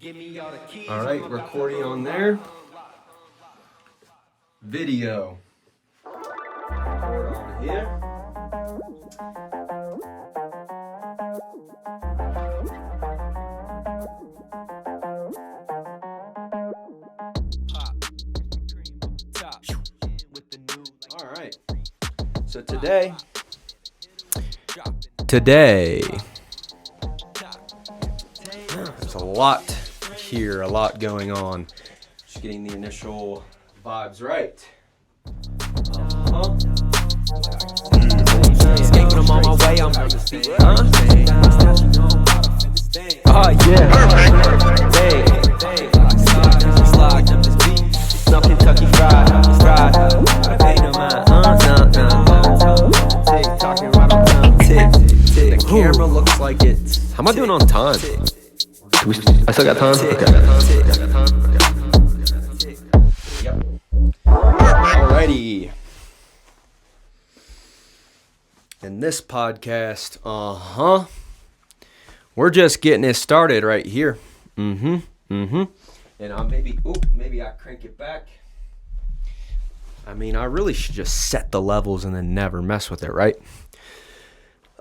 All right, recording on there. Video. Record on here. All right. So today, there's a lot here, a lot going on. Just getting the initial vibes right. Escaping, I'm on my way, I'm oh yeah. Hey, slide, some Kentucky fried. I pay no mind. Tick, talking right on time. Tick. The camera looks like it's... How am I doing on time? I still got time? Okay. Yep. Alrighty. In this podcast, we're just getting it started right here. And maybe I crank it back. I mean, I really should just set the levels and then never mess with it, right?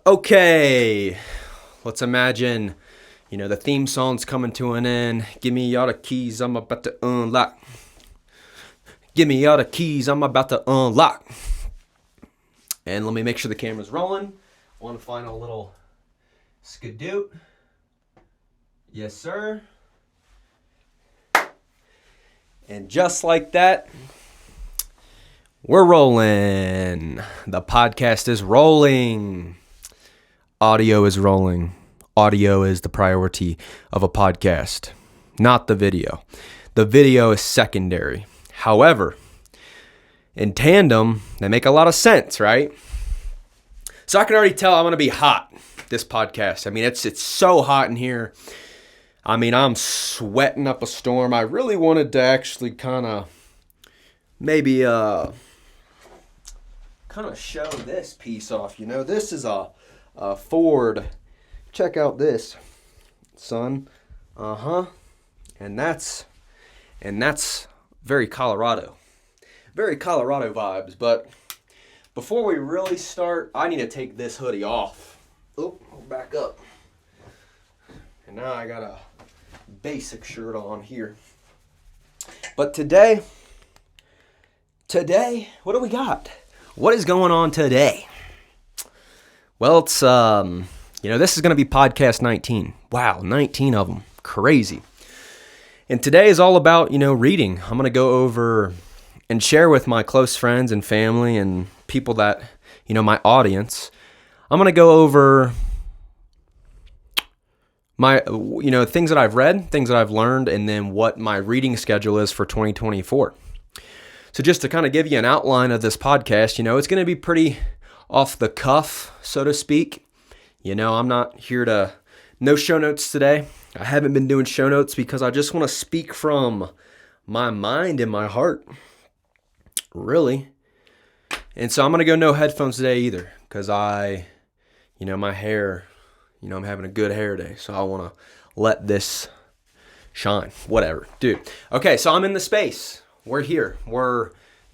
Okay. Let's imagine, the theme song's coming to an end. Give me all the keys, I'm about to unlock. Give me all the keys, I'm about to unlock. And let me make sure the camera's rolling. One final little skadoot. Yes, sir. And just like that, we're rolling. The podcast is rolling. Audio is rolling. Audio is the priority of a podcast, not the video. The video is secondary. However, in tandem, they make a lot of sense, right? So I can already tell I'm going to be hot, this podcast. I mean, it's so hot in here. I mean, I'm sweating up a storm. I really wanted to actually kind of maybe show this piece off. This is a Ford. Check out this, son. And that's very Colorado. Very Colorado vibes. But before we really start, I need to take this hoodie off. Oh, I'll back up. And now I got a basic shirt on here. But today, what do we got? What is going on today? Well, it's, this is going to be podcast 19. Wow, 19 of them. Crazy. And today is all about, reading. I'm going to go over and share with my close friends and family and people that, my audience. I'm going to go over my, things that I've read, things that I've learned, and then what my reading schedule is for 2024. So just to kind of give you an outline of this podcast, it's going to be pretty off the cuff, so to speak. I'm not here to, no show notes today. I haven't been doing show notes because I just want to speak from my mind and my heart, really. And so I'm going to go no headphones today either because my hair, I'm having a good hair day. So I want to let this shine, whatever, dude. Okay, so I'm in the space. We're here. We're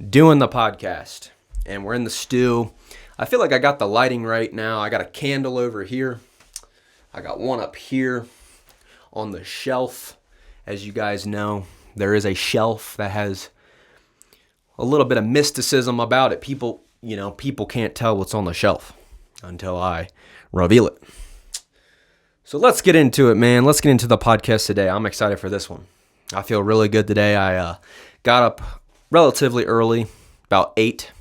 doing the podcast and we're in the stew. I feel like I got the lighting right now. I got a candle over here. I got one up here on the shelf. As you guys know, there is a shelf that has a little bit of mysticism about it. People can't tell what's on the shelf until I reveal it. So let's get into it, man. Let's get into the podcast today. I'm excited for this one. I feel really good today. I got up relatively early, about 8.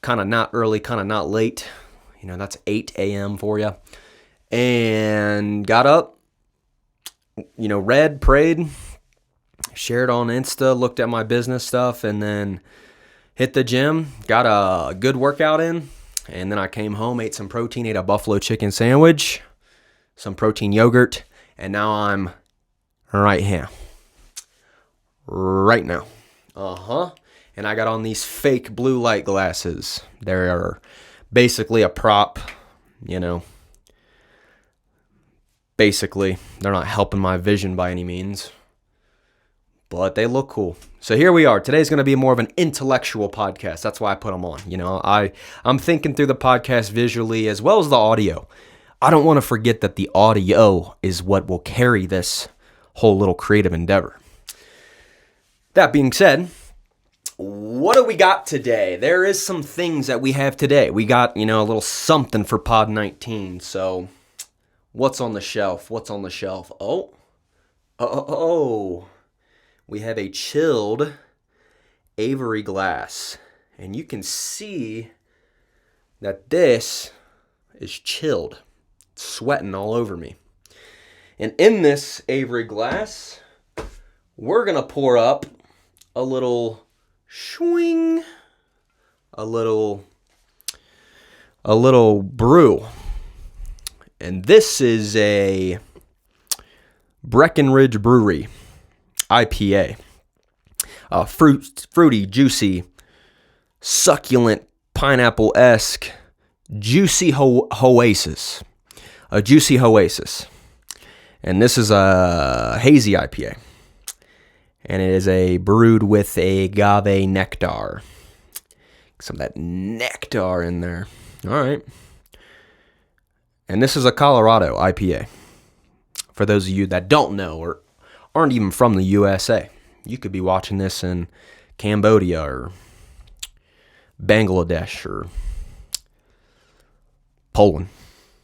Kind of not early, kind of not late. That's 8 a.m. for you. And got up, read, prayed, shared on Insta, looked at my business stuff, and then hit the gym, got a good workout in, and then I came home, ate some protein, ate a buffalo chicken sandwich, some protein yogurt, and now I'm right here. Right now. And I got on these fake blue light glasses. They're basically a prop, basically. They're not helping my vision by any means, but they look cool. So here we are. Today's going to be more of an intellectual podcast. That's why I put them on. You know, I'm thinking through the podcast visually as well as the audio. I don't want to forget that the audio is what will carry this whole little creative endeavor. That being said, what do we got today? There is some things that we have today. We got, a little something for Pod 19. So what's on the shelf? Oh. We have a chilled Avery glass. And you can see that this is chilled. It's sweating all over me. And in this Avery glass, we're going to pour up a little swing, a little brew. And this is a Breckenridge Brewery IPA. Fruity, juicy, succulent, pineapple-esque, juicy oasis. A juicy oasis. And this is a hazy IPA. And it is brewed with agave nectar. Some of that nectar in there. All right. And this is a Colorado IPA. For those of you that don't know or aren't even from the USA, you could be watching this in Cambodia or Bangladesh or Poland.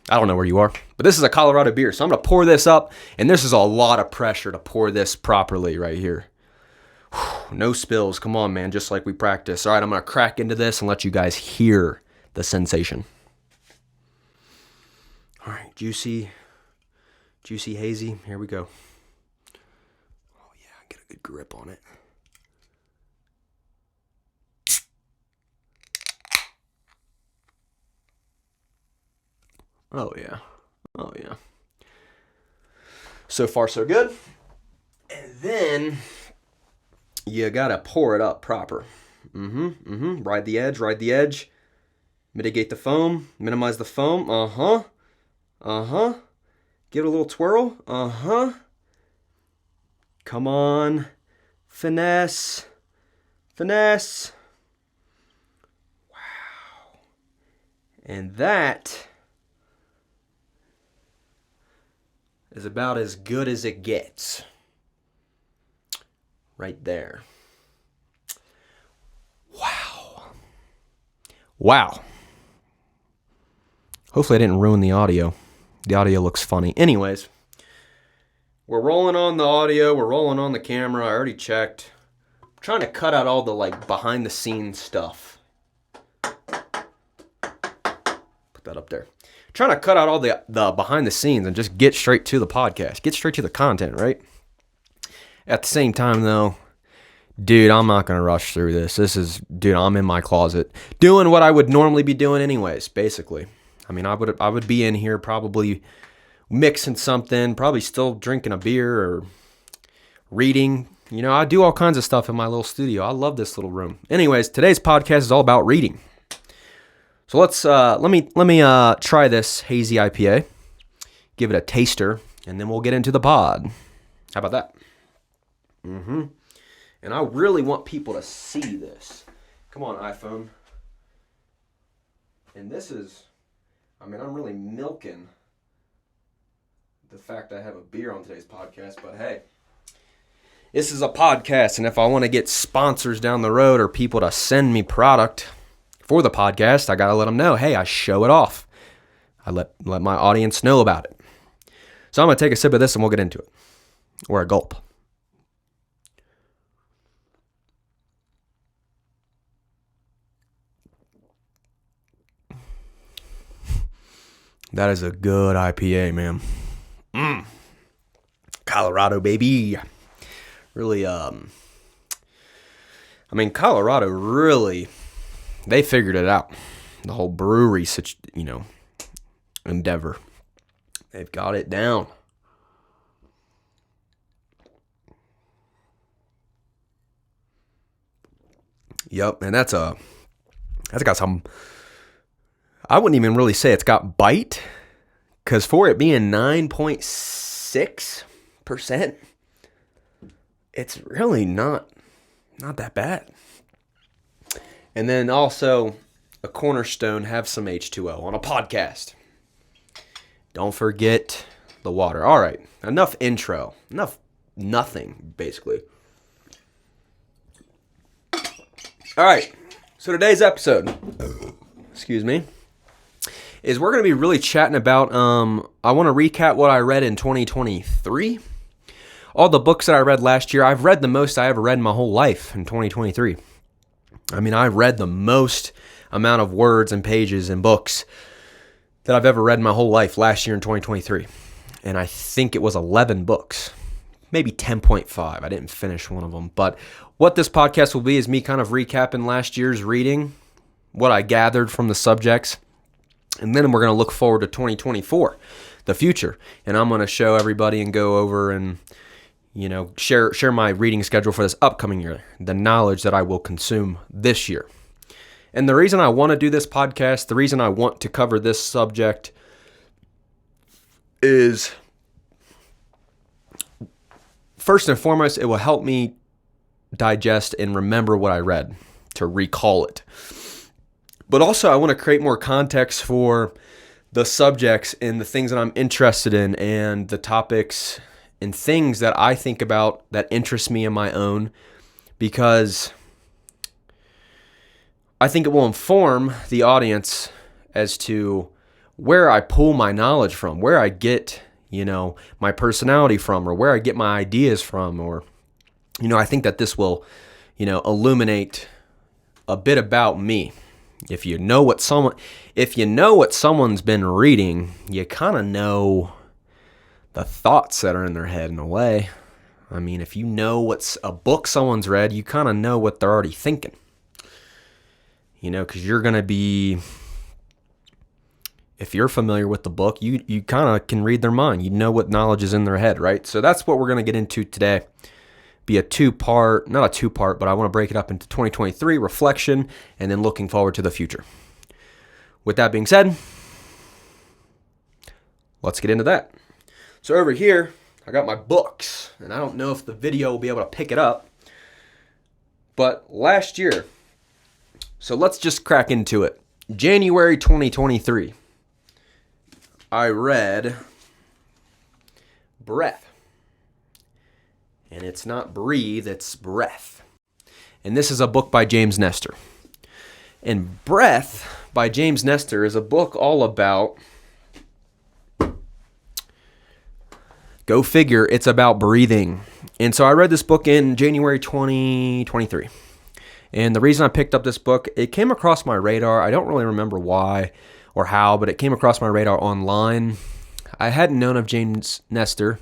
I don't know where you are, but this is a Colorado beer. So I'm going to pour this up, and this is a lot of pressure to pour this properly right here. Whew, no spills. Come on, man, just like we practice. All right, I'm going to crack into this and let you guys hear the sensation. All right, juicy, hazy. Here we go. Oh, yeah, get a good grip on it. Oh, yeah. So far, so good. And then you got to pour it up proper. Ride the edge. Mitigate the foam. Minimize the foam. Give it a little twirl. Come on. Finesse. Wow. And that is about as good as it gets. Right there. Wow. Hopefully I didn't ruin the audio. The audio looks funny. Anyways, we're rolling on the audio. We're rolling on the camera. I already checked. I'm trying to cut out all the behind the scenes stuff. Put that up there. Trying to cut out all the behind the scenes and just get straight to the podcast. Get straight to the content, right? At the same time, though, dude, I'm not going to rush through this. I'm in my closet doing what I would normally be doing anyways, basically. I mean, I would be in here probably mixing something, probably still drinking a beer or reading. I do all kinds of stuff in my little studio. I love this little room. Anyways, today's podcast is all about reading. So let me try this hazy IPA, give it a taster, and then we'll get into the pod. How about that? And I really want people to see this. Come on, iPhone. And this is, I'm really milking the fact I have a beer on today's podcast, but hey, this is a podcast, and if I want to get sponsors down the road or people to send me product for the podcast, I got to let them know, hey, I show it off. I let my audience know about it. So I'm going to take a sip of this and we'll get into it. Or a gulp. That is a good IPA, man. Colorado, baby. Really, Colorado really, they figured it out. The whole brewery, endeavor. They've got it down. Yep, and that's got some, I wouldn't even really say it's got bite, Because for it being 9.6%, it's really not that bad. And then also a cornerstone, have some H2O on a podcast. Don't forget the water. All right, enough intro. Enough nothing, basically. All right, so today's episode, excuse me, is we're going to be really chatting about, I want to recap what I read in 2023. All the books that I read last year, I've read the most I ever read in my whole life in 2023. I mean, I read the most amount of words and pages and books that I've ever read in my whole life last year in 2023. And I think it was 11 books, maybe 10.5. I didn't finish one of them. But what this podcast will be is me kind of recapping last year's reading, what I gathered from the subjects. And then we're going to look forward to 2024, the future. And I'm going to show everybody and go over and, you know, share my reading schedule for this upcoming year, the knowledge that I will consume this year. And the reason I want to do this podcast, the reason I want to cover this subject is, first and foremost, it will help me digest and remember what I read, to recall it. But also, I want to create more context for the subjects and the things that I'm interested in and the topics and things that I think about that interest me in my own, because I think it will inform the audience as to where I pull my knowledge from, where I get, you know, my personality from, or where I get my ideas from, or, you know, I think that this will, you know, illuminate a bit about me. If you know what someone's been reading, you kind of know the thoughts that are in their head in a way. I mean, if you know what's a book someone's read, you kind of know what they're already thinking. You know, because you're going to be, if you're familiar with the book, you kind of can read their mind. You know what knowledge is in their head, right? So that's what we're going to get into today. Be a two-part, not a two-part, but I want to break it up into 2023 reflection and then looking forward to the future. With that being said, let's get into that. So over here, I got my books, and I don't know if the video will be able to pick it up, but last year, so let's just crack into it. January 2023, I read Breath. And it's not breathe, it's breath. And this is a book by James Nestor. And Breath by James Nestor is a book all about, go figure, it's about breathing. And so I read this book in January 2023. And the reason I picked up this book, it came across my radar. I don't really remember why or how, but it came across my radar online. I hadn't known of James Nestor.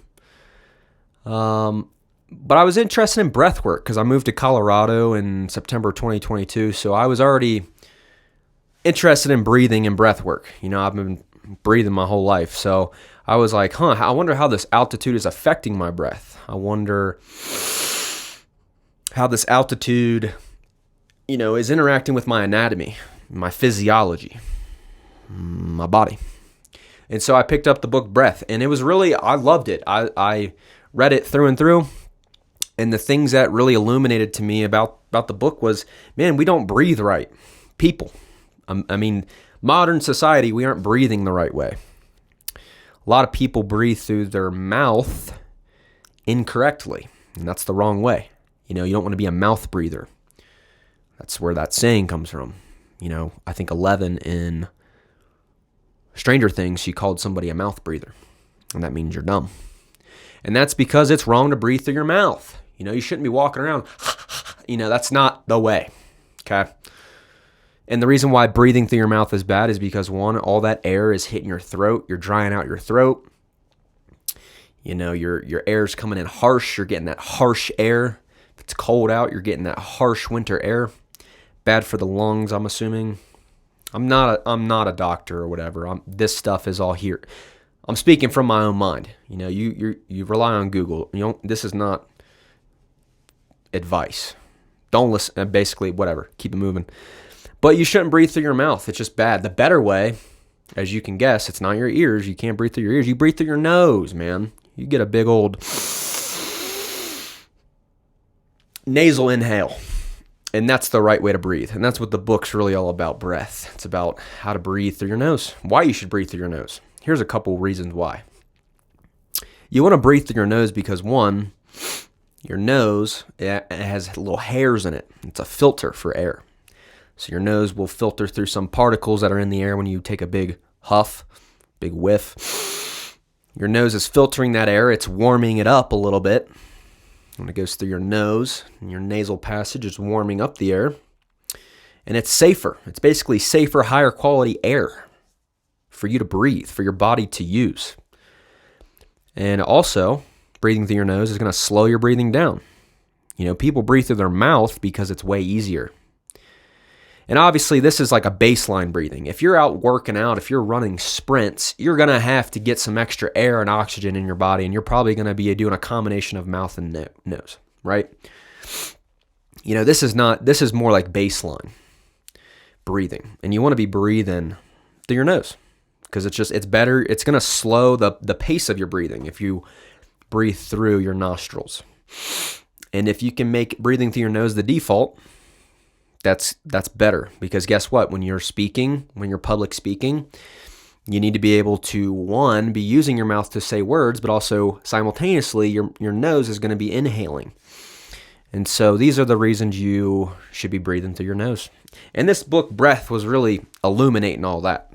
But I was interested in breath work because I moved to Colorado in September 2022. So I was already interested in breathing and breath work. You know, I've been breathing my whole life. So I was like, I wonder how this altitude is affecting my breath. I wonder how this altitude, you know, is interacting with my anatomy, my physiology, my body. And so I picked up the book Breath, and it was really, I loved it. I read it through and through. And the things that really illuminated to me about the book was, man, we don't breathe right. People. I mean, modern society, we aren't breathing the right way. A lot of people breathe through their mouth incorrectly. And that's the wrong way. You know, you don't want to be a mouth breather. That's where that saying comes from. You know, I think Eleven in Stranger Things, she called somebody a mouth breather. And that means you're dumb. And that's because it's wrong to breathe through your mouth. You know, you shouldn't be walking around, you know, that's not the way, okay? And the reason why breathing through your mouth is bad is because, one, all that air is hitting your throat. You're drying out your throat. You know, your air's coming in harsh. You're getting that harsh air. If it's cold out, you're getting that harsh winter air. Bad for the lungs, I'm assuming. I'm not a doctor or whatever. This stuff is all here. I'm speaking from my own mind. You know, you rely on Google. This is not advice. Don't listen. Basically, whatever. Keep it moving. But you shouldn't breathe through your mouth. It's just bad. The better way As you can guess, it's not your ears. You can't breathe through your ears. You breathe through your nose, man. You get a big old nasal inhale. And that's the right way to breathe. And that's what the book's really all about, breath. It's about how to breathe through your nose, why you should breathe through your nose. Here's a couple reasons why. You want to breathe through your nose because, one, your nose, it has little hairs in it. It's a filter for air. So your nose will filter through some particles that are in the air when you take a big huff, big whiff. Your nose is filtering that air. It's warming it up a little bit. When it goes through your nose, and your nasal passage is warming up the air. And it's safer. It's basically safer, higher quality air for you to breathe, for your body to use. And also, breathing through your nose is going to slow your breathing down. People breathe through their mouth because it's way easier. And obviously, this is like a baseline breathing. If you're out working out, if you're running sprints, you're going to have to get some extra air and oxygen in your body, and you're probably going to be doing a combination of mouth and nose, right? This is more like baseline breathing. And you want to be breathing through your nose because it's better. It's going to slow the pace of your breathing if you breathe through your nostrils. And if you can make breathing through your nose the default, that's better, because guess what? When you're public speaking, you need to be able to, one, be using your mouth to say words, but also simultaneously your nose is going to be inhaling. And so these are the reasons you should be breathing through your nose. And this book, Breath, was really illuminating all that.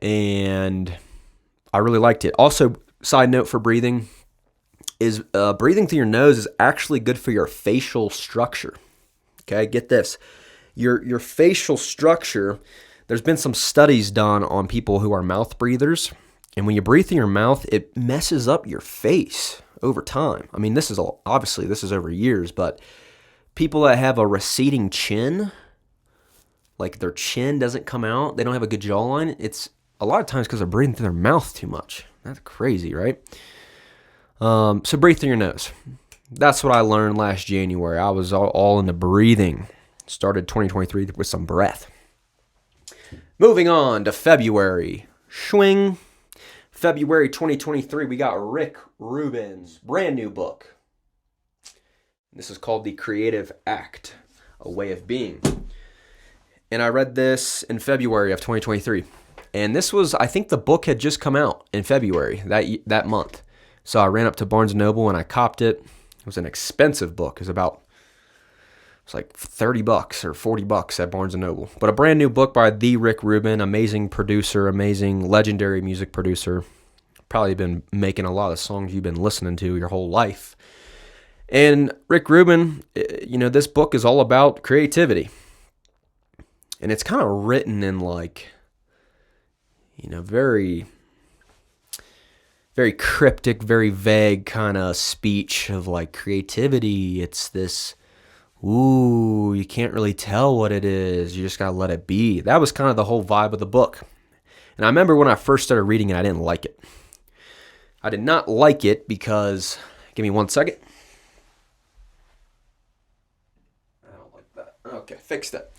And I really liked it. Also, side note for breathing is breathing through your nose is actually good for your facial structure. Okay, get this. Your facial structure, there's been some studies done on people who are mouth breathers. And when you breathe through your mouth, it messes up your face over time. I mean, this is over years, but people that have a receding chin, like their chin doesn't come out, they don't have a good jawline, it's a lot of times because they're breathing through their mouth too much. That's crazy, right? So breathe through your nose. That's what I learned last January. I was all into breathing. Started 2023 with some breath. Moving on to February. Schwing. February 2023, we got Rick Rubin's brand new book. This is called The Creative Act, A Way of Being. And I read this in February of 2023. And this was, I think the book had just come out in February, that month. So I ran up to Barnes & Noble and I copped it. It was an expensive book. It was like $30 or $40 at Barnes & Noble. But a brand new book by the Rick Rubin, amazing producer, amazing legendary music producer. Probably been making a lot of songs you've been listening to your whole life. And Rick Rubin, this book is all about creativity. And it's kind of written in very, very cryptic, very vague kind of speech of creativity. It's this, you can't really tell what it is. You just got to let it be. That was kind of the whole vibe of the book. And I remember when I first started reading it, I didn't like it. I did not like it because, give me 1 second. I don't like that. Okay, fixed it.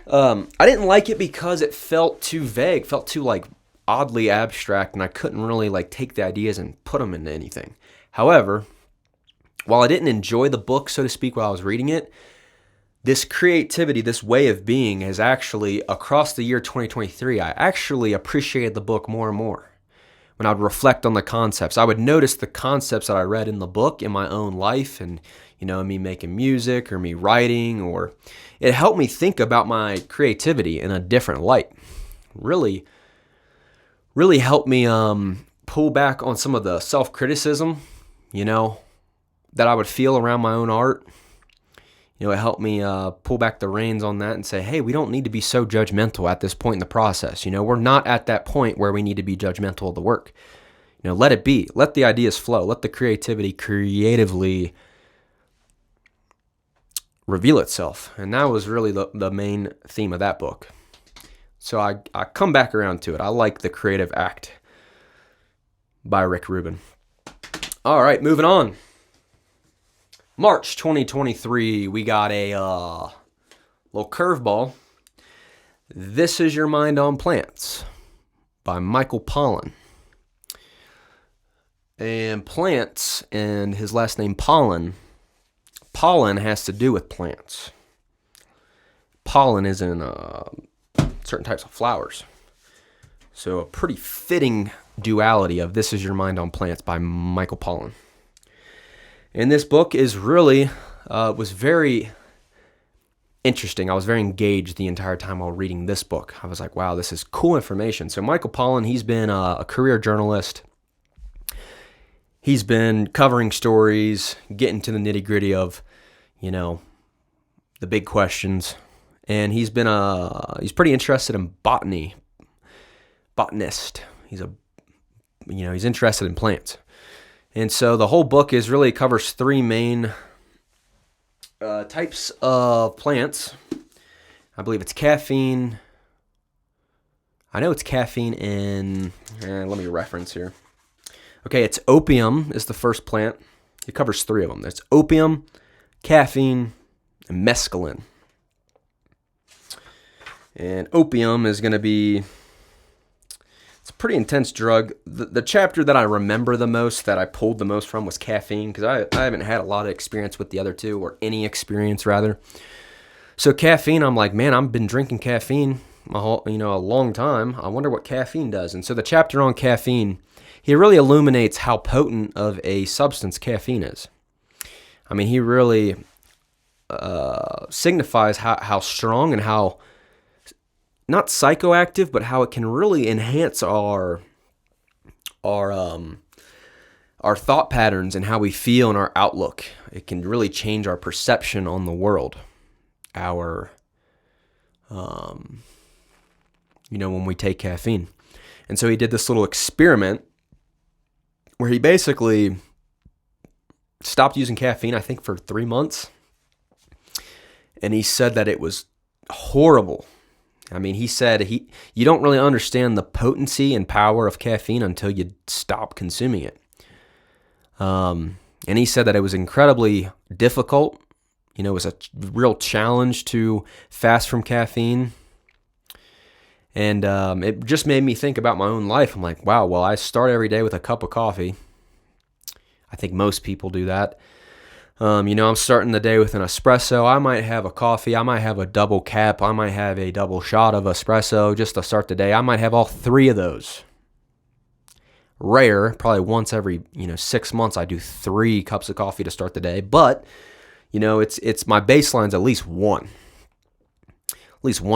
I didn't like it because it felt too vague, felt too oddly abstract, and I couldn't really take the ideas and put them into anything. However, while I didn't enjoy the book, so to speak, while I was reading it, this creativity, this way of being has actually, across the year 2023, I actually appreciated the book more and more. When I would reflect on the concepts, I would notice the concepts that I read in the book in my own life, and me making music or me writing, or it helped me think about my creativity in a different light. Really helped me pull back on some of the self-criticism, that I would feel around my own art. It helped me pull back the reins on that and say, hey, we don't need to be so judgmental at this point in the process. We're not at that point where we need to be judgmental of the work. Let it be. Let the ideas flow. Let the creativity creatively reveal itself. And that was really the main theme of that book. So I come back around to it. I like The Creative Act by Rick Rubin. All right, moving on. March 2023, we got a little curveball. This is Your Mind on Plants by Michael Pollan. And plants, and his last name Pollan. Pollen has to do with plants. Pollen is in certain types of flowers. So a pretty fitting duality of This Is Your Mind on Plants by Michael Pollan. And this book is really, was very interesting. I was very engaged the entire time while reading this book. I was like, wow, this is cool information. So Michael Pollan, he's been a career journalist. He's been covering stories, getting to the nitty-gritty of, the big questions. And he's pretty interested in botany. Botanist. He's interested in plants. And so the whole book covers three main types of plants. I believe it's caffeine. I know it's caffeine and let me reference here. Okay, it's opium is the first plant. It covers three of them. That's opium, caffeine, and mescaline. And opium is going to be, it's a pretty intense drug. The chapter that I remember the most, that I pulled the most from, was caffeine, because I haven't had a lot of experience with the other two, or any experience rather. So caffeine, I'm like, man, I've been drinking caffeine a long time. I wonder what caffeine does. And so the chapter on caffeine, he really illuminates how potent of a substance caffeine is. I mean, he really signifies how strong and how, not psychoactive, but how it can really enhance our thought patterns and how we feel and our outlook. It can really change our perception on the world. When we take caffeine. And so he did this little experiment where he basically stopped using caffeine, I think, for 3 months. And he said that it was horrible. I mean, he said you don't really understand the potency and power of caffeine until you stop consuming it. And he said that it was incredibly difficult. It was a real challenge to fast from caffeine. And it just made me think about my own life. I'm like, wow, well, I start every day with a cup of coffee. I think most people do that. I'm starting the day with an espresso. I might have a coffee. I might have a double cap. I might have a double shot of espresso just to start the day. I might have all three of those. Rare, probably once every 6 months, I do 3 cups of coffee to start the day. But it's my baseline's at least one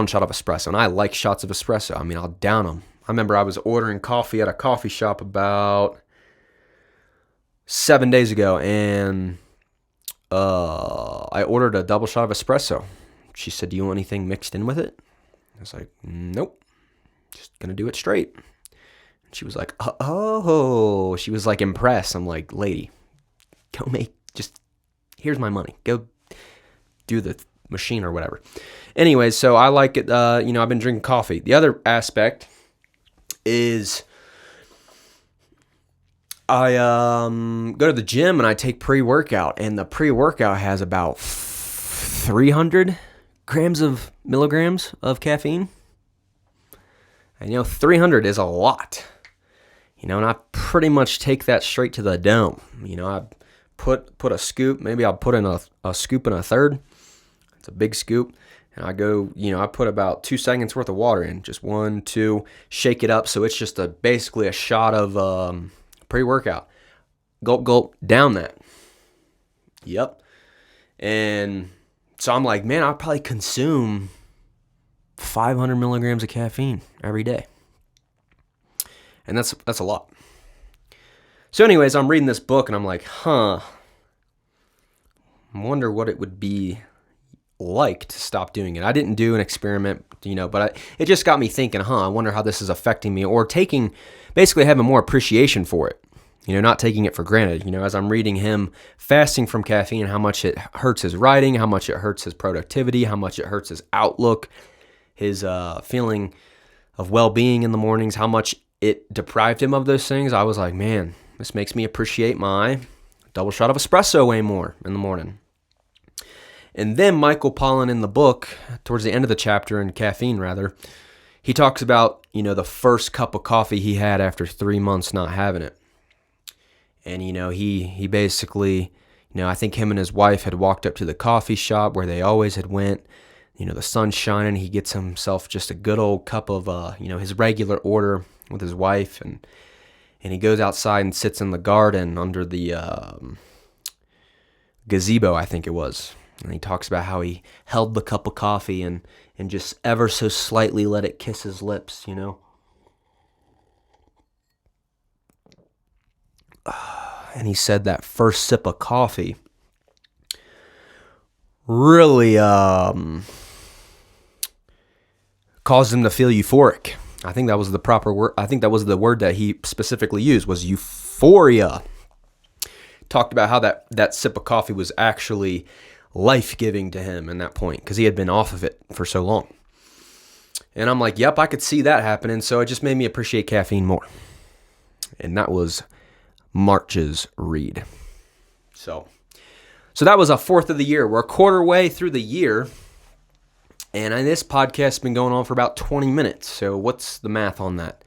shot of espresso, and I like shots of espresso. I mean, I'll down them. I remember I was ordering coffee at a coffee shop about 7 days ago, and I ordered a double shot of espresso. She said, "Do you want anything mixed in with it?" I was like, "Nope, just gonna do it straight." And she was like, "Oh," she was like impressed. I'm like, "Lady, here's my money. Go do the machine or whatever." Anyways, so I like it. I've been drinking coffee. The other aspect is I go to the gym and I take pre-workout, and the pre-workout has about 300 milligrams of caffeine. And 300 is a lot. And I pretty much take that straight to the dome. I put a scoop. Maybe I'll put in a scoop and a third. It's a big scoop. And I go, I put about 2 seconds worth of water in. Just 1, 2, shake it up. So it's just basically a shot of pre-workout. Gulp, gulp, down that. Yep. And so I'm like, man, I'll probably consume 500 milligrams of caffeine every day. And that's a lot. So anyways, I'm reading this book and I'm like, I wonder what it would be like to stop doing it. I didn't do an experiment, but it just got me thinking, I wonder how this is affecting me, or basically having more appreciation for it. Not taking it for granted. As I'm reading him fasting from caffeine, how much it hurts his writing, how much it hurts his productivity, how much it hurts his outlook, his feeling of well-being in the mornings, how much it deprived him of those things. I was like, man, this makes me appreciate my double shot of espresso way more in the morning. And then Michael Pollan in the book, towards the end of the chapter, in caffeine rather, he talks about, the first cup of coffee he had after 3 months not having it. And, he basically, I think him and his wife had walked up to the coffee shop where they always had went. The sun's shining. He gets himself just a good old cup of, his regular order with his wife. And he goes outside and sits in the garden under the gazebo, I think it was. And he talks about how he held the cup of coffee and just ever so slightly let it kiss his lips, And he said that first sip of coffee really caused him to feel euphoric. I think that was the proper word. I think that was the word that he specifically used, was euphoria. Talked about how that sip of coffee was actually life-giving to him in that point, because he had been off of it for so long. And I'm like, yep, I could see that happening, so it just made me appreciate caffeine more. And that was March's read. So that was a fourth of the year. We're a quarter way through the year, and this podcast has been going on for about 20 minutes. So what's the math on that?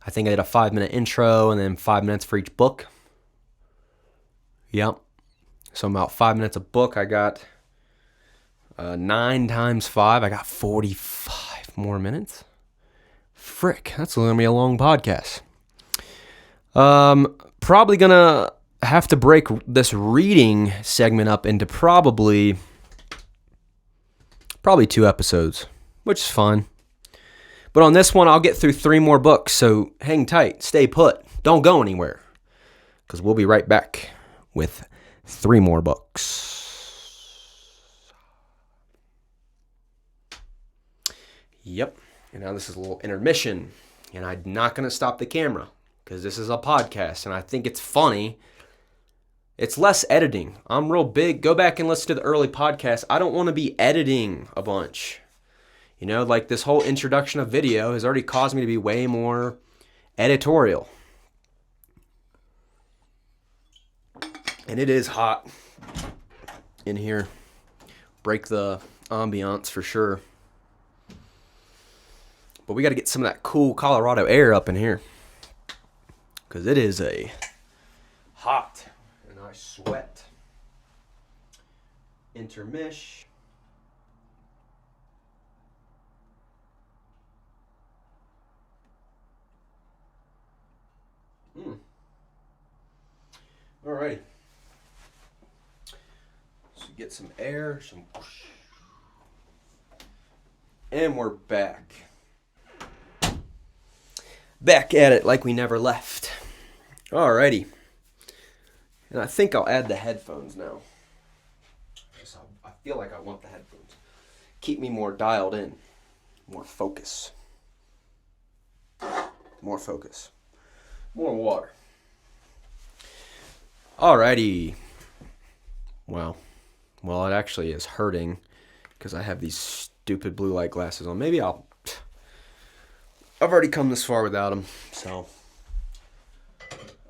I think I did a 5-minute intro and then 5 minutes for each book. Yep. So about 5 minutes a book. I got 9 times 5. I got 45 more minutes. Frick, that's going to be a long podcast. Probably going to have to break this reading segment up into probably 2 episodes, which is fine. But on this one, I'll get through 3 more books. So hang tight, stay put, don't go anywhere, because we'll be right back with 3 more books. Yep. And now this is a little intermission. And I'm not going to stop the camera because this is a podcast. And I think it's funny. It's less editing. I'm real big. Go back and listen to the early podcasts. I don't want to be editing a bunch. Like this whole introduction of video has already caused me to be way more editorial. And it is hot in here. Break the ambiance for sure. But we got to get some of that cool Colorado air up in here, because it is a hot and I sweat. Intermission. All right. So get some air, and we're back. Back at it like we never left. Alrighty. And I think I'll add the headphones now. I feel like I want the headphones. Keep me more dialed in. More focus. More focus. More water. Alrighty. Wow. Well, it actually is hurting because I have these stupid blue light glasses on. Maybe I've already come this far without them, so.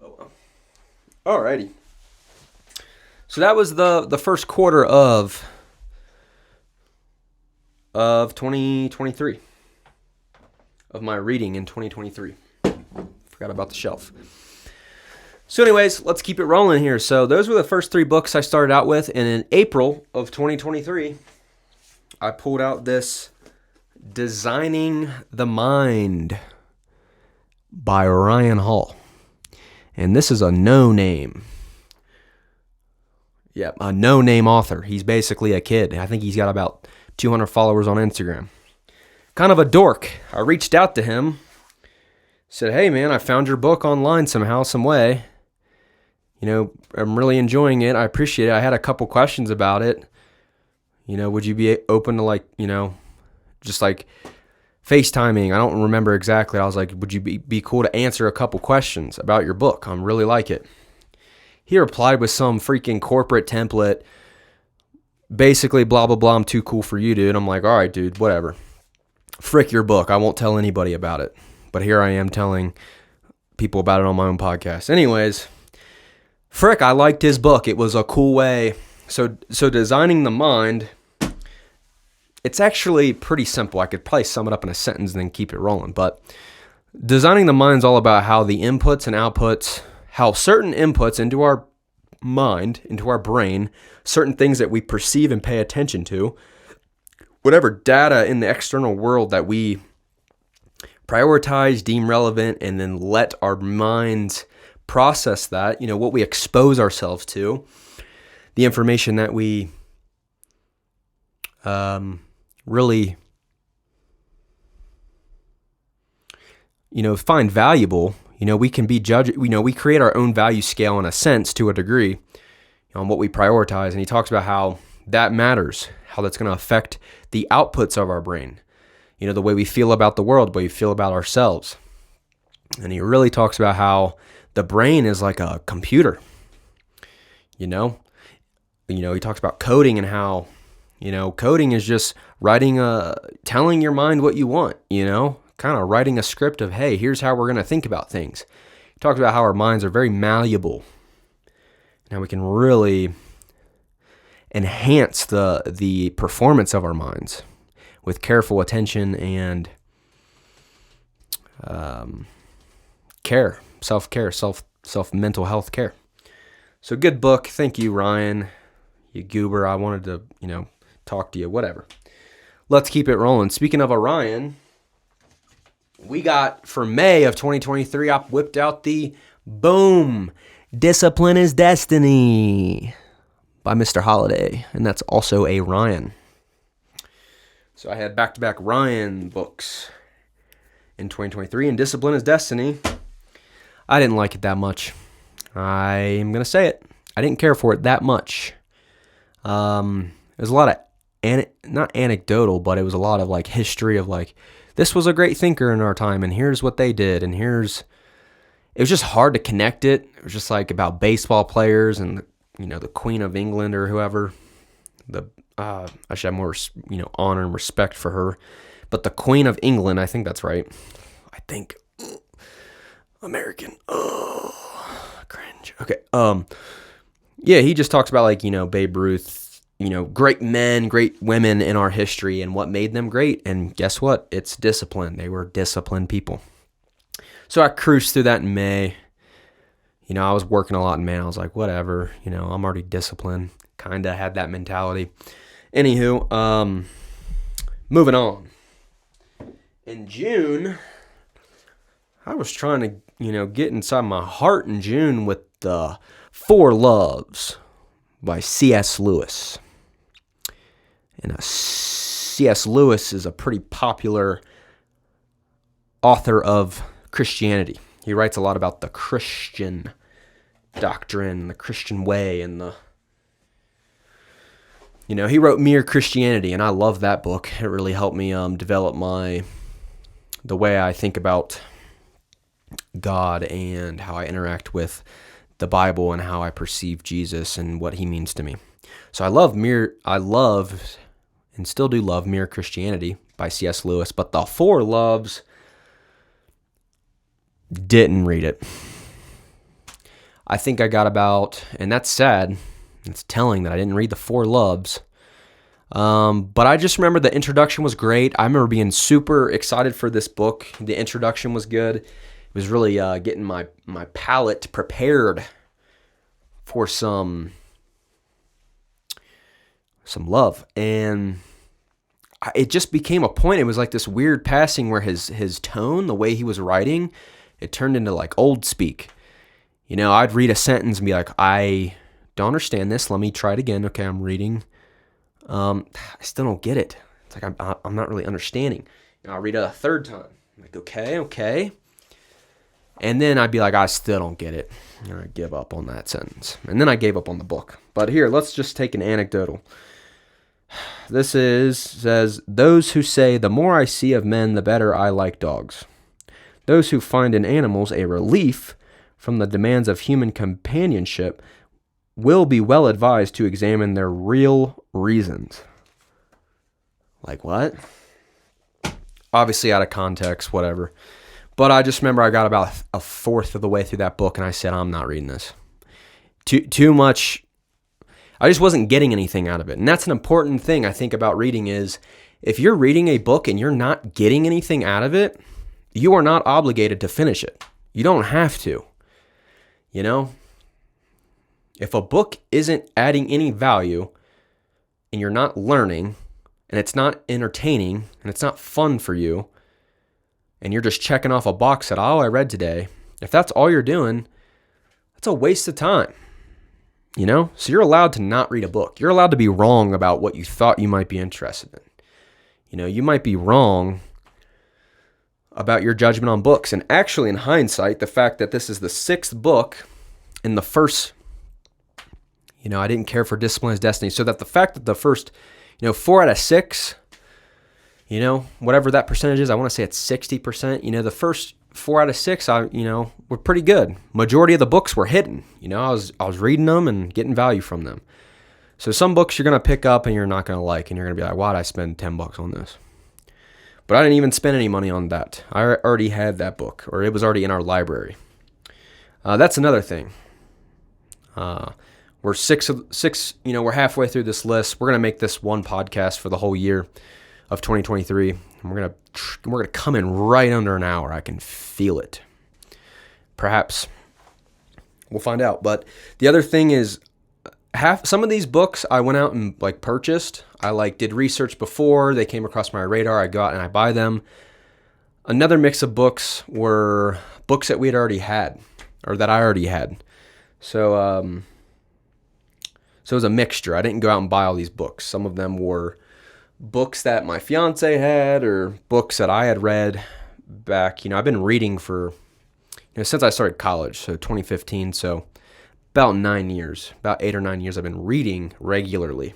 Oh well. Alrighty. So that was the first quarter of 2023. Of my reading in 2023. Forgot about the shelf. So anyways, let's keep it rolling here. So those were the first 3 books I started out with, and in April of 2023, I pulled out this Designing the Mind by Ryan Hall. And this is a no-name. Yeah, a no-name author. He's basically a kid. I think he's got about 200 followers on Instagram. Kind of a dork. I reached out to him. Said, hey man, I found your book online somehow, some way. I'm really enjoying it. I appreciate it. I had a couple questions about it. Would you be open to just like FaceTiming? I don't remember exactly. I was like, would you be cool to answer a couple questions about your book? I really like it. He replied with some freaking corporate template. Basically, blah, blah, blah. I'm too cool for you, dude. I'm like, all right, dude, whatever. Frick your book. I won't tell anybody about it. But here I am telling people about it on my own podcast. Anyways, frick, I liked his book. It was a cool way. So Designing the Mind it's actually pretty simple. I could probably sum it up in a sentence and then keep it rolling. But designing the mind's all about how the inputs and outputs, how certain inputs into our mind, into our brain, certain things that we perceive and pay attention to, whatever data in the external world that we prioritize, deem relevant, and then let our minds process that, what we expose ourselves to, the information that we really, find valuable, we can be judged, we create our own value scale in a sense to a degree on what we prioritize. And he talks about how that matters, how that's going to affect the outputs of our brain, the way we feel about the world, the way we feel about ourselves. And he really talks about how the brain is like a computer, he talks about coding and how, coding is just telling your mind what you want, kind of writing a script of, hey, here's how we're going to think about things. He talks about how our minds are very malleable. Now we can really enhance the performance of our minds with careful attention and care, self-care, mental health care. So good book. Thank you, Ryan, you goober. I wanted to, talk to you, whatever. Let's keep it rolling. Speaking of Orion, we got for May of 2023, I whipped out the boom, Discipline is Destiny by Mr. Holiday. And that's also a Ryan. So I had back-to-back Ryan books in 2023, and Discipline is Destiny, I didn't like it that much. I'm going to say it. I didn't care for it that much. There's a lot of, not anecdotal, but it was a lot of like history of like, this was a great thinker in our time, and here's what they did, and it was just hard to connect it. It was just like about baseball players and, the Queen of England or whoever. I should have more, honor and respect for her. But the Queen of England, I think that's right. I think. American. Oh, cringe. Okay. Yeah, he just talks about like, Babe Ruth, great men, great women in our history and what made them great. And guess what? It's discipline. They were disciplined people. So I cruised through that in May. I was working a lot in May. I was like, whatever, I'm already disciplined. Kind of had that mentality. Anywho, moving on. In June, I was trying to, get inside my heart in June with the Four Loves by C.S. Lewis. And C.S. Lewis is a pretty popular author of Christianity. He writes a lot about the Christian doctrine, the Christian way, and he wrote Mere Christianity, and I love that book. It really helped me develop the way I think about God and how I interact with the Bible and how I perceive Jesus and what he means to me. So I love and still do love Mere Christianity by C.S. Lewis, but the Four Loves, didn't read it. I think I got about, and that's sad, it's telling that I didn't read the Four Loves. But I just remember the introduction was great. I remember being super excited for this book. The introduction was good. It was really getting my palate prepared for some love. And it just became a point. It was like this weird passing where his tone, the way he was writing, it turned into like old speak. I'd read a sentence and be like, I don't understand this. Let me try it again. Okay, I'm reading. I still don't get it. It's like I'm not really understanding. I'll read it a third time. I'm like, okay. And then I'd be like, I still don't get it. And I'd give up on that sentence. And then I gave up on the book. But here, let's just take an anecdotal. This says, those who say, the more I see of men, the better I like dogs. Those who find in animals a relief from the demands of human companionship will be well advised to examine their real reasons. Like what? Obviously out of context, whatever. But I just remember I got about a fourth of the way through that book and I said, I'm not reading this. Too much. I just wasn't getting anything out of it. And that's an important thing I think about reading is If you're reading a book and you're not getting anything out of it, you are not obligated to finish it. You don't have to. You know, if a book isn't adding any value and you're not learning and it's not entertaining and it's not fun for you and you're just checking off a box that, oh, I read today, if that's all you're doing, that's a waste of time. You know, so you're allowed to not read a book. You're allowed to be wrong about what you thought you might be interested in. You know, you might be wrong about your judgment on books. And actually, in hindsight, the fact that this is the 6th book in the first, you know, I didn't care for Discipline is Destiny. So that the fact that the first, 4 out of 6, whatever that percentage is, I want to say it's 60%. The first 4 out of 6, were pretty good. Majority of the books were hidden. I was reading them and getting value from them. So some books you're going to pick up and you're not going to like, and you're going to be like, why'd I spend $10 on this? But I didn't even spend any money on that. I already had that book, or it was already in our library. That's another thing. We're six, we're halfway through this list. We're going to make this one podcast for the whole year of 2023. And we're going to come in right under an hour. I can feel it. Perhaps. We'll find out. But the other thing is, some of these books I went out and purchased. I did research before they came across my radar. I go out and I buy them. Another mix of books were books that we had already had, or that I already had. So it was a mixture. I didn't go out and buy all these books. Some of them were books that my fiance had, or books that I had read back. I've been reading for since I started college, so 2015. So about 9 years, about 8 or 9 years, I've been reading regularly.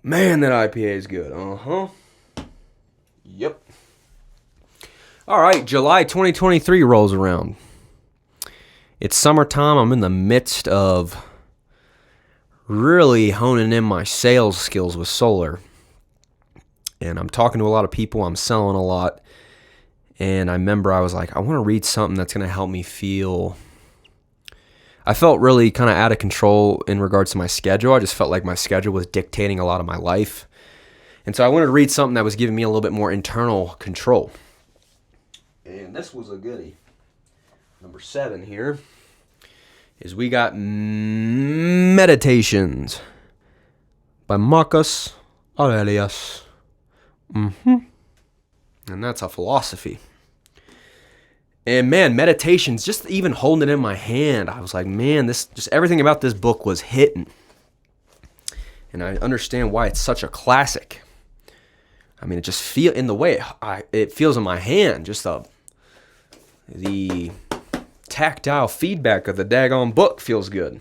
Man, that IPA is good. Yep. All right, July 2023 rolls around. It's summertime. I'm in the midst of really honing in my sales skills with solar. And I'm talking to a lot of people. I'm selling a lot. And I remember I was like, I want to read something that's going to help me feel. I felt really kind of out of control in regards to my schedule. I just felt like my schedule was dictating a lot of my life. And so I wanted to read something that was giving me a little bit more internal control. And this was a goodie. Number 7 here is we got Meditations by Marcus Aurelius. And that's a philosophy. And man, Meditations, just even holding it in my hand, I was like, man, just everything about this book was hitting. And I understand why it's such a classic. I mean, it just feels in the way it feels in my hand, just the tactile feedback of the daggone book feels good.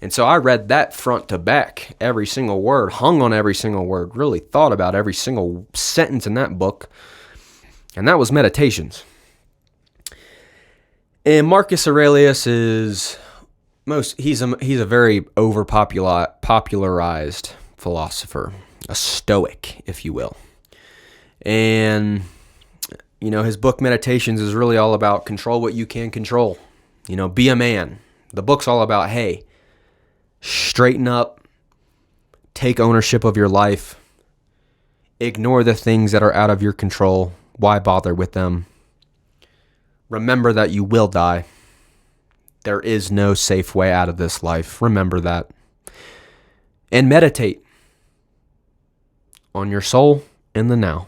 And so I read that front to back, every single word, hung on every single word, really thought about every single sentence in that book. And that was Meditations. And Marcus Aurelius he's a very popularized philosopher, a stoic, if you will. And his book Meditations is really all about control what you can control. Be a man. The book's all about, hey, straighten up, take ownership of your life, ignore the things that are out of your control. Why bother with them? Remember that you will die. There is no safe way out of this life. Remember that. And meditate on your soul in the now.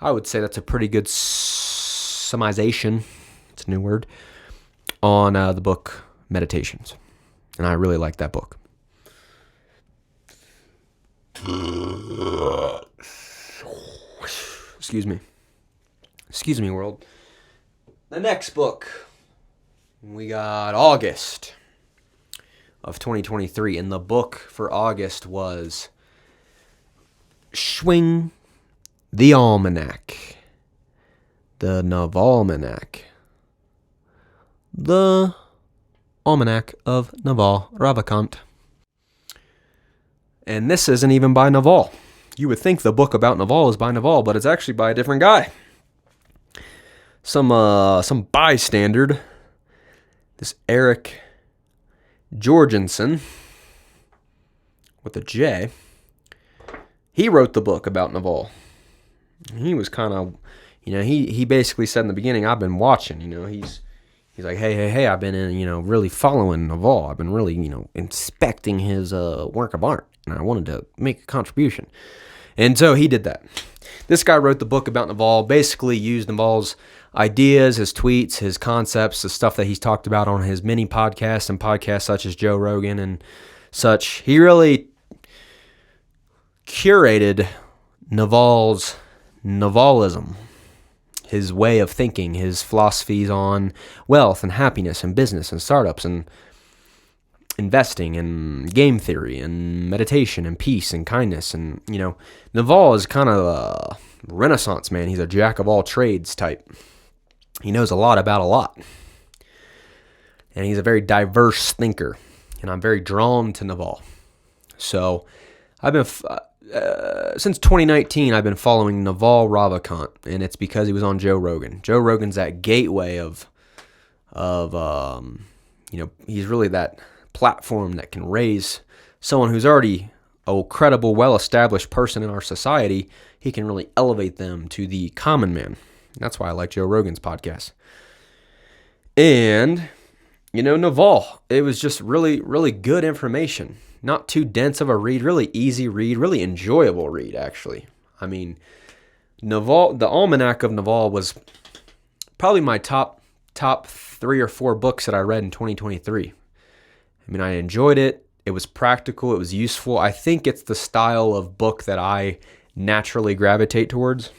I would say that's a pretty good summation, it's a new word, on the book Meditations. And I really like that book. Excuse me, world. The next book, we got August of 2023. And the book for August was Schwing the Almanack. The Navalmanack. The Almanack of Naval Ravikant. And this isn't even by Naval. You would think the book about Naval is by Naval, but it's actually by a different guy. Some bystander, this Eric Jorgensen, with a J, he wrote the book about Naval. He was kind of, he basically said in the beginning, I've been watching, he's like, hey, I've been really following Naval. I've been really, inspecting his work of art, and I wanted to make a contribution. And so he did that. This guy wrote the book about Naval, basically used Naval's ideas, his tweets, his concepts, the stuff that he's talked about on his mini podcasts and podcasts such as Joe Rogan and such. He really curated Naval's Navalism, his way of thinking, his philosophies on wealth and happiness and business and startups and investing and game theory and meditation and peace and kindness. And, Naval is kind of a Renaissance man. He's a jack of all trades type. He knows a lot about a lot. And he's a very diverse thinker. And I'm very drawn to Naval. So I've been, since 2019, I've been following Naval Ravikant. And it's because he was on Joe Rogan. Joe Rogan's that gateway of he's really that platform that can raise someone who's already a credible, well-established person in our society. He can really elevate them to the common man. That's why I like Joe Rogan's podcast. And, Naval, it was just really, really good information. Not too dense of a read, really easy read, really enjoyable read, actually. I mean, Naval, the Almanack of Naval was probably my top 3 or 4 books that I read in 2023. I mean, I enjoyed it. It was practical. It was useful. I think it's the style of book that I naturally gravitate towards.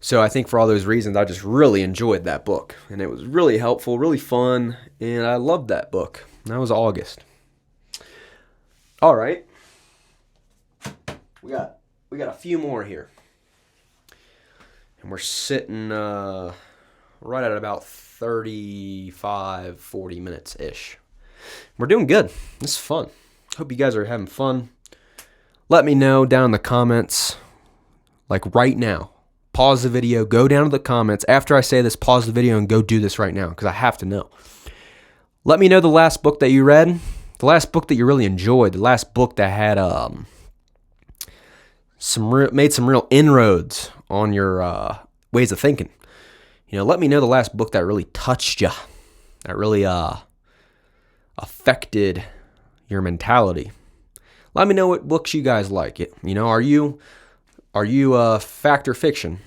So I think for all those reasons, I just really enjoyed that book. And it was really helpful, really fun, and I loved that book. And that was August. All right. We got a few more here. And we're sitting right at about 35, 40 minutes-ish. We're doing good. This is fun. Hope you guys are having fun. Let me know down in the comments, like right now. Pause the video, go down to the comments. After I say this, pause the video and go do this right now because I have to know. Let me know the last book that you read, the last book that you really enjoyed, the last book that had made some real inroads on your ways of thinking. Let me know the last book that really touched you, that really affected your mentality. Let me know what books you guys like. Are you fact or fiction?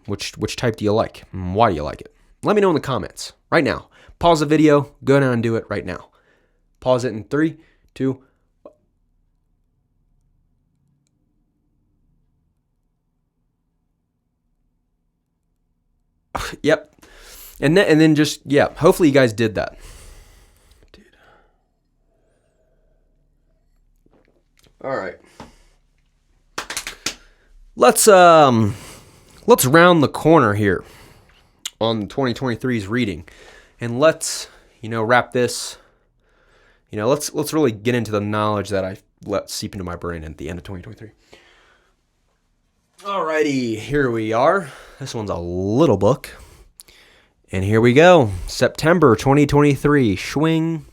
Which type do you like? And why do you like it? Let me know in the comments right now. Pause the video. Go down and do it right now. Pause it in 3, 2. Yep. And then just, hopefully you guys did that. Dude. All right. Let's round the corner here on 2023's reading, and let's wrap this. Let's really get into the knowledge that I let seep into my brain at the end of 2023. Alrighty, here we are. This one's a little book, and here we go. September 2023. Schwing,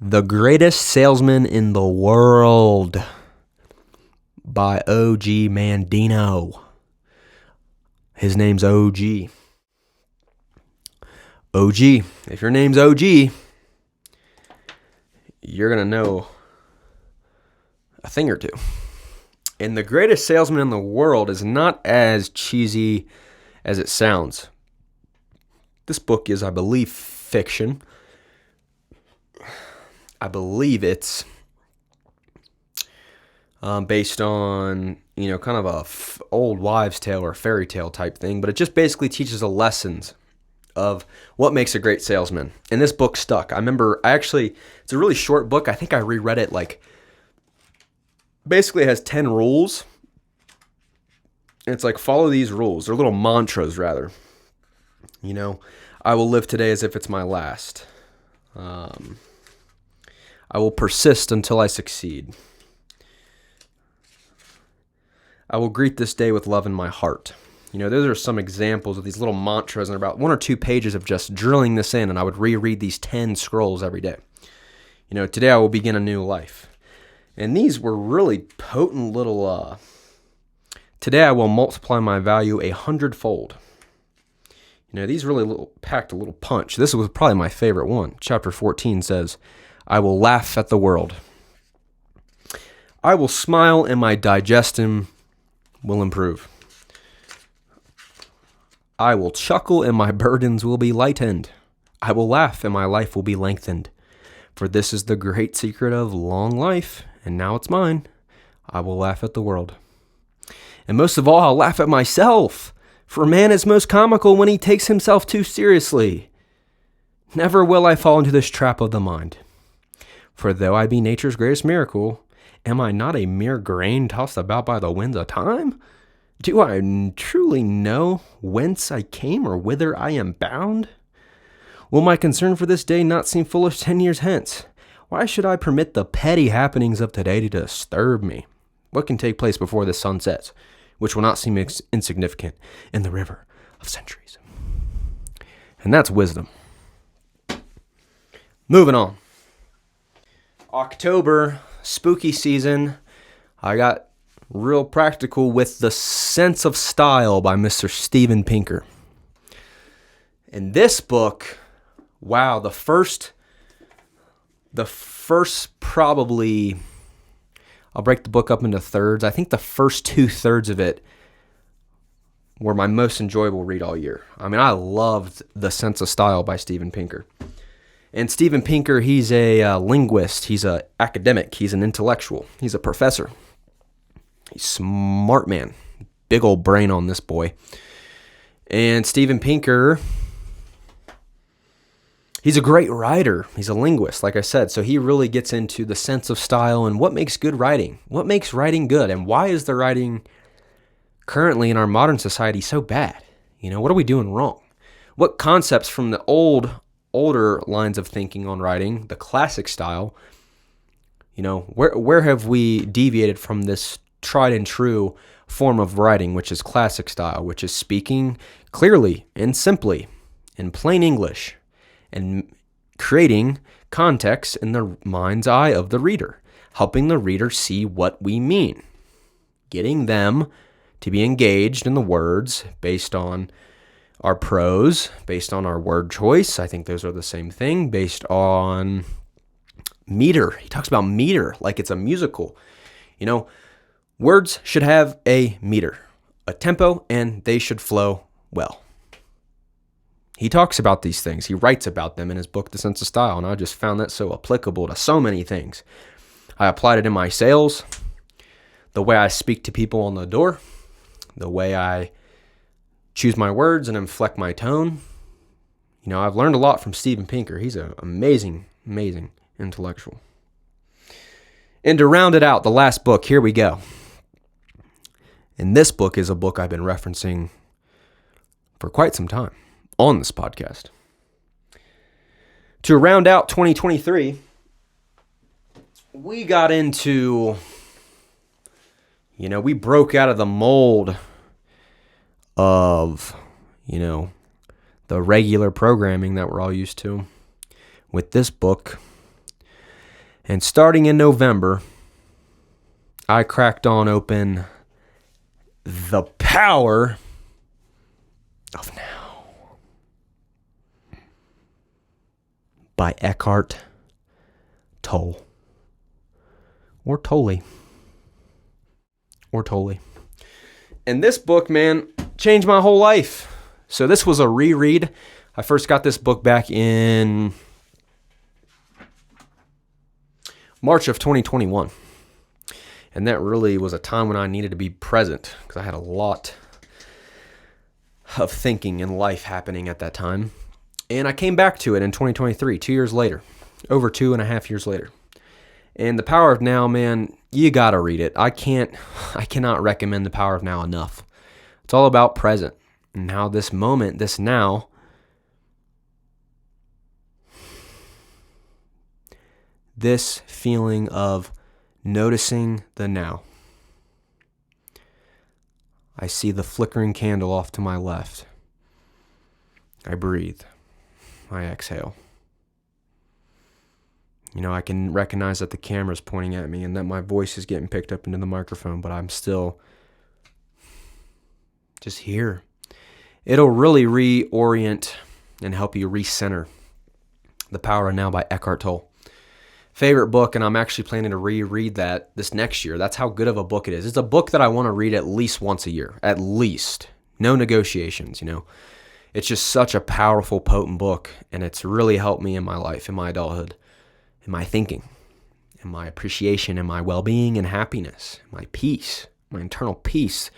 The Greatest Salesman in the World, by O.G. Mandino. His name's O.G. O.G. If your name's O.G., you're going to know a thing or two. And The Greatest Salesman in the World is not as cheesy as it sounds. This book is, I believe, fiction. I believe it's based on, kind of a old wives' tale or fairy tale type thing, but it just basically teaches the lessons of what makes a great salesman. And this book stuck. It's a really short book. I think I reread it basically it has 10 rules. And it's like, follow these rules. They're little mantras, rather. I will live today as if it's my last. I will persist until I succeed. I will greet this day with love in my heart. Those are some examples of these little mantras, and about 1 or 2 pages of just drilling this in, and I would reread these 10 scrolls every day. Today I will begin a new life. And these were really potent little, today I will multiply my value 100-fold. These really packed a little punch. This was probably my favorite one. Chapter 14 says, I will laugh at the world. I will smile and my digestion will improve. I will chuckle and my burdens will be lightened. I will laugh and my life will be lengthened. For this is the great secret of long life, and now it's mine. I will laugh at the world. And most of all, I'll laugh at myself. For man is most comical when he takes himself too seriously. Never will I fall into this trap of the mind. For though I be nature's greatest miracle, am I not a mere grain tossed about by the winds of time? Do I truly know whence I came or whither I am bound? Will my concern for this day not seem foolish 10 years hence? Why should I permit the petty happenings of today to disturb me? What can take place before the sun sets, which will not seem insignificant in the river of centuries? And that's wisdom. Moving on. October, spooky season. I got real practical with The Sense of Style by Mr. Steven Pinker. In this book, wow, the first probably, I'll break the book up into thirds. I think the first 2/3 of it were my most enjoyable read all year. I loved The Sense of Style by Steven Pinker. And Steven Pinker, he's a linguist, he's an academic, he's an intellectual, he's a professor. He's a smart man, big old brain on this boy. And Steven Pinker, he's a great writer. He's a linguist, like I said. So he really gets into the sense of style and what makes good writing. What makes writing good? And why is the writing currently in our modern society so bad? What are we doing wrong? What concepts from the older lines of thinking on writing, the classic style, where have we deviated from this tried and true form of writing, which is classic style, which is speaking clearly and simply in plain English and creating context in the mind's eye of the reader, helping the reader see what we mean, getting them to be engaged in the words based on our prose, based on our word choice. I think those are the same thing, based on meter. He talks about meter like it's a musical. Words should have a meter, a tempo, and they should flow well. He talks about these things. He writes about them in his book, The Sense of Style, and I just found that so applicable to so many things. I applied it in my sales, the way I speak to people on the door, the way I choose my words and inflect my tone. I've learned a lot from Steven Pinker. He's an amazing, amazing intellectual. And to round it out, the last book, here we go. And this book is a book I've been referencing for quite some time on this podcast. To round out 2023, we got into, we broke out of the mold of, the regular programming that we're all used to with this book. And starting in November, I cracked on open The Power of Now by Eckhart Tolle. Or Tolle. And this book, man, changed my whole life. So this was a reread. I first got this book back in March of 2021. And that really was a time when I needed to be present because I had a lot of thinking and life happening at that time. And I came back to it in 2023, 2 years later, over 2.5 years later. And The Power of Now, man, you gotta read it. I cannot recommend The Power of Now enough. It's all about present and how this moment, this now, this feeling of noticing the now. I see the flickering candle off to my left. I breathe. I exhale. I can recognize that the camera's pointing at me and that my voice is getting picked up into the microphone, but I'm still just here. It'll really reorient and help you recenter. The Power of Now by Eckhart Tolle. Favorite book, and I'm actually planning to reread that this next year. That's how good of a book it is. It's a book that I want to read at least once a year. At least. No negotiations, It's just such a powerful, potent book, and it's really helped me in my life, in my adulthood, in my thinking, in my appreciation, in my well-being and happiness, my peace, my internal peace.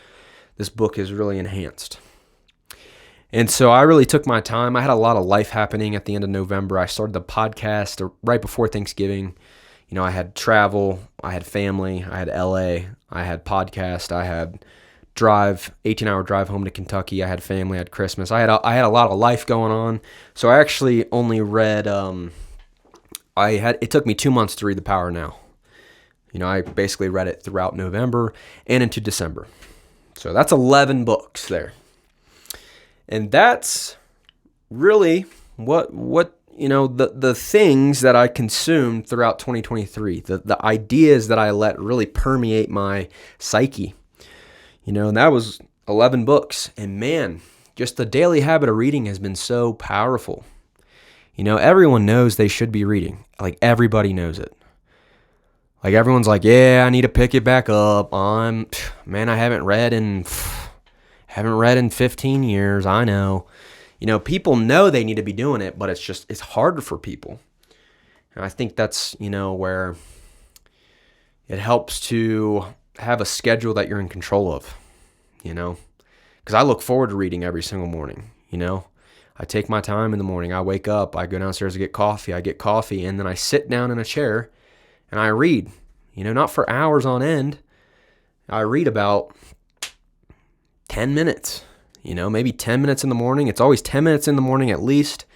This book is really enhanced. And so I really took my time. I had a lot of life happening at the end of November. I started the podcast right before Thanksgiving. I had travel, I had family, I had LA, I had podcast, I had 18-hour drive home to Kentucky. I had family, I had Christmas. I had a lot of life going on. So I actually only read, it took me 2 months to read The Power Now. I basically read it throughout November and into December. So that's 11 books there. And that's really what the things that I consumed throughout 2023, the ideas that I let really permeate my psyche. And that was 11 books. And man, just the daily habit of reading has been so powerful. Everyone knows they should be reading. Like, everybody knows it. Like, everyone's like, yeah, I need to pick it back up. I haven't read in 15 years. I know. People know they need to be doing it, but it's hard for people. And I think that's, where it helps to have a schedule that you're in control of, because I look forward to reading every single morning. I take my time in the morning. I wake up, I go downstairs to get coffee. I get coffee, and then I sit down in a chair and I read, not for hours on end. I read about 10 minutes, maybe 10 minutes in the morning. It's always 10 minutes in the morning at least.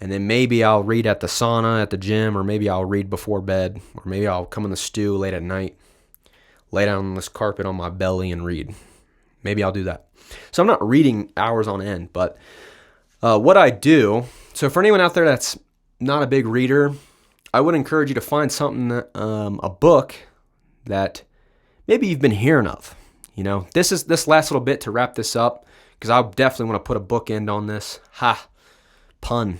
And then maybe I'll read at the sauna, at the gym, or maybe I'll read before bed, or maybe I'll come in the stew late at night, lay down on this carpet on my belly and read. Maybe I'll do that. So I'm not reading hours on end, but what I do, so for anyone out there that's not a big reader, I would encourage you to find something, a book that maybe you've been hearing of. This last little bit to wrap this up, because I definitely want to put a bookend on this. Pun.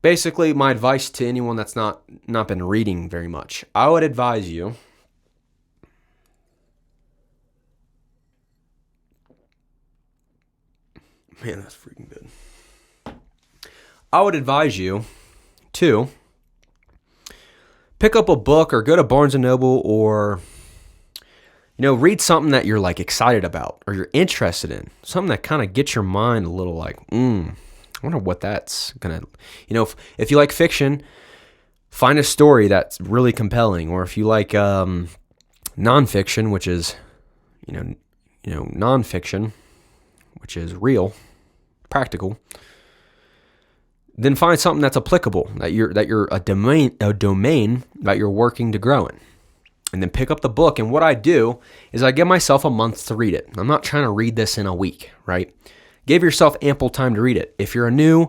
Basically, my advice to anyone that's not been reading very much, I would advise you man, that's freaking good. I would advise you to pick up a book or go to Barnes & Noble or, read something that you're like excited about or you're interested in. Something that kind of gets your mind a little like, I wonder what that's going to, if you like fiction, find a story that's really compelling. Or if you like nonfiction, which is, nonfiction, which is real, practical, then find something that's applicable, that you're a domain that you're working to grow in. And then pick up the book. And what I do is I give myself a month to read it. I'm not trying to read this in a week, right? Give yourself ample time to read it. If you're a new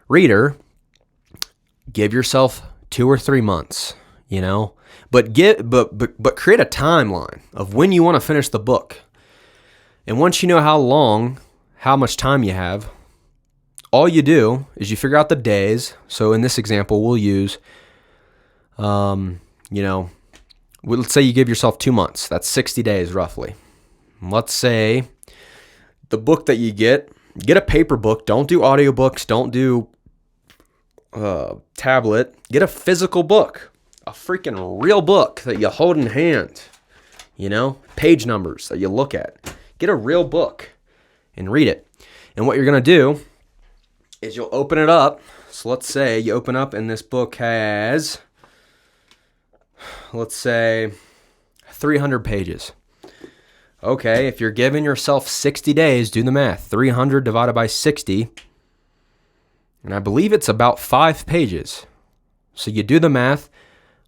reader, give yourself 2 or 3 months, but create a timeline of when you want to finish the book. And once you know how much time you have, all you do is you figure out the days. So in this example, we'll use, let's say you give yourself 2 months. That's 60 days roughly. Let's say the book that you get a paper book. Don't do audiobooks. Don't do tablet. Get a physical book, a freaking real book that you hold in hand, page numbers that you look at. Get a real book and read it. And what you're going to do is you'll open it up. So let's say you open up and this book has, let's say, 300 pages. Okay, if you're giving yourself 60 days, do the math. 300 divided by 60, and I believe it's about 5 pages. So you do the math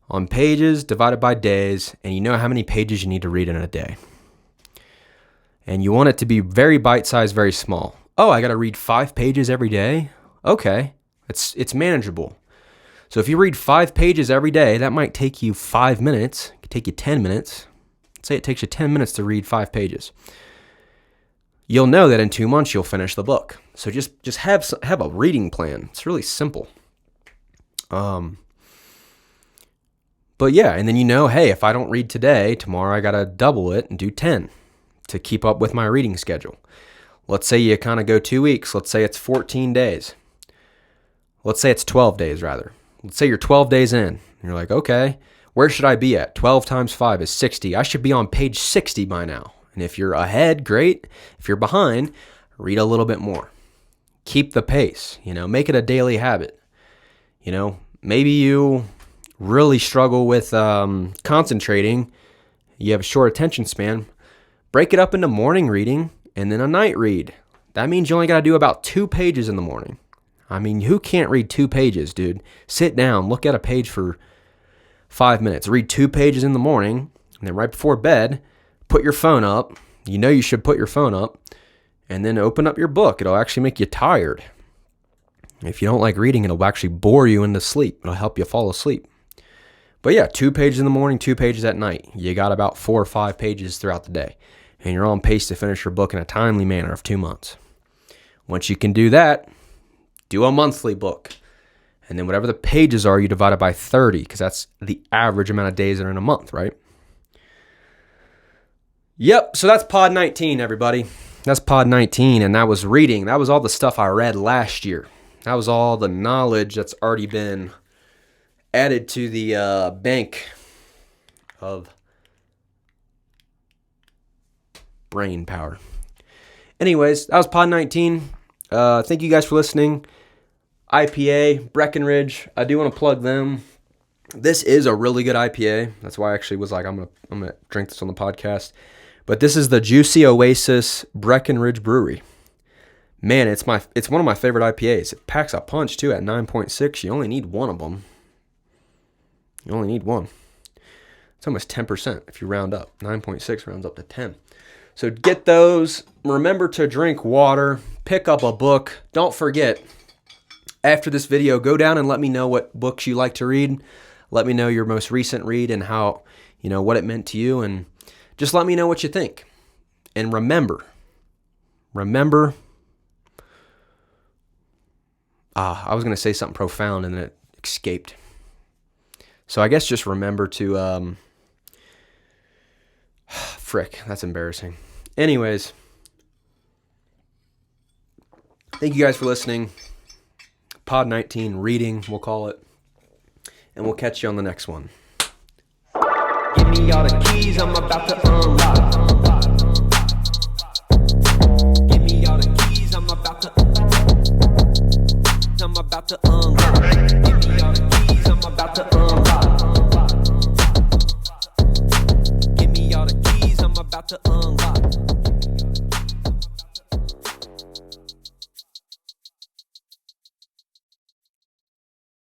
on pages divided by days, and you know how many pages you need to read in a day. And you want it to be very bite-sized, very small. Oh, I got to read 5 pages every day? Okay, it's manageable. So if you read 5 pages every day, that might take you 5 minutes. It could take you 10 minutes. Let's say it takes you 10 minutes to read 5 pages. You'll know that in 2 months you'll finish the book. So just have a reading plan. It's really simple. But yeah, and then hey, if I don't read today, tomorrow I got to double it and do 10 to keep up with my reading schedule. Let's say you kind of go 2 weeks. Let's say it's 14 days. Let's say it's 12 days rather. Let's say you're 12 days in. And you're like, okay, where should I be at? 12 times 5 is 60. I should be on page 60 by now. And if you're ahead, great. If you're behind, read a little bit more. Keep the pace, make it a daily habit. Maybe you really struggle with concentrating. You have a short attention span. Break it up into morning reading and then a night read. That means you only got to do about 2 pages in the morning. I mean, who can't read 2 pages, dude? Sit down, look at a page for 5 minutes. Read 2 pages in the morning, and then right before bed, put your phone up. You should put your phone up, and then open up your book. It'll actually make you tired. If you don't like reading, it'll actually bore you into sleep. It'll help you fall asleep. But yeah, 2 pages in the morning, 2 pages at night. You got about 4 or 5 pages throughout the day. And you're on pace to finish your book in a timely manner of 2 months. Once you can do that, do a monthly book. And then whatever the pages are, you divide it by 30, because that's the average amount of days that are in a month, right? Yep, so that's pod 19, everybody. That's pod 19, and that was reading. That was all the stuff I read last year. That was all the knowledge that's already been added to the bank of brain power. Anyways, that was pod 19. Thank you guys for listening. IPA, Breckenridge. I do want to plug them. This is a really good IPA. That's why I actually was like, I'm gonna drink this on the podcast. But this is the Juicy Oasis Breckenridge Brewery. Man, it's one of my favorite IPAs. It packs a punch too at 9.6. You only need one of them. You only need one. It's almost 10% if you round up. 9.6 rounds up to 10. So get those. Remember to drink water. Pick up a book. Don't forget, after this video, go down and let me know what books you like to read. Let me know your most recent read and how, what it meant to you. And just let me know what you think. And remember, I was going to say something profound and it escaped. So I guess just remember to, frick, that's embarrassing. Anyways, thank you guys for listening. Pod 19, reading, we'll call it. And we'll catch you on the next one. Give me all the keys, I'm about to unlock. Give me all the keys, I'm about to unlock. Give me all the keys, I'm about to unlock. Give me all the keys, I'm about to unlock.